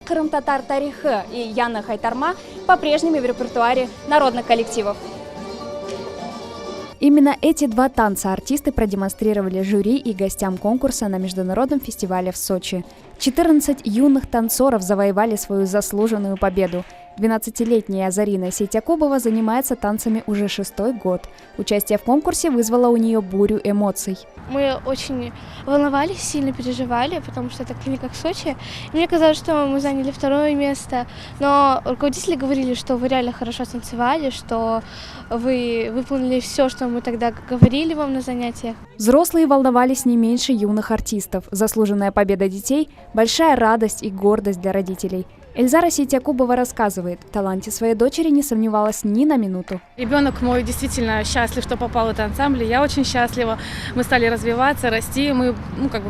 Кырым-татар тарихы и Яна Хайтарма по-прежнему в репертуаре народных коллективов. Именно эти два танца артисты продемонстрировали жюри и гостям конкурса на международном фестивале в Сочи. 14 юных танцоров завоевали свою заслуженную победу. 12-летняя Зарина Сетякубова занимается танцами уже 6-й год. Участие в конкурсе вызвало у нее бурю эмоций. Мы очень волновались, сильно переживали, потому что это клиника в Сочи. И мне казалось, что мы заняли 2-е место, но руководители говорили, что вы реально хорошо танцевали, что вы выполнили все, что мы тогда говорили вам на занятиях. Взрослые волновались не меньше юных артистов. Заслуженная победа детей – большая радость и гордость для родителей. Эльзара Сетякубова рассказывает, в таланте своей дочери не сомневалась ни на минуту. Ребенок мой действительно счастлив, что попал в этот ансамбль. Я очень счастлива. Мы стали развиваться, расти. Мы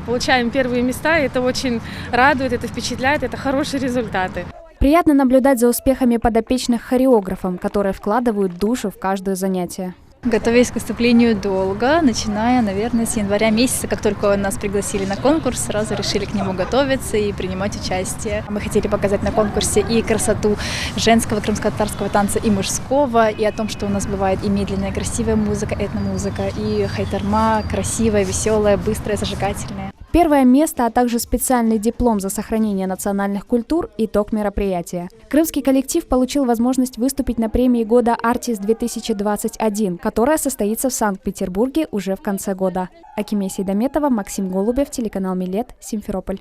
получаем первые места. И это очень радует, это впечатляет, это хорошие результаты. Приятно наблюдать за успехами подопечных хореографов, которые вкладывают душу в каждое занятие. Готовились к выступлению долго, начиная, наверное, с января месяца. Как только нас пригласили на конкурс, сразу решили к нему готовиться и принимать участие. Мы хотели показать на конкурсе и красоту женского крымско-татарского танца, и мужского, и о том, что у нас бывает и медленная, красивая музыка, этномузыка, и хайтарма красивая, веселая, быстрая, зажигательная. Первое место, а также специальный диплом за сохранение национальных культур – итог мероприятия. Крымский коллектив получил возможность выступить на премии года «Артист-2021», которая состоится в Санкт-Петербурге уже в конце года. Акимия Сейдаметова, Максим Голубев, телеканал Милет, Симферополь.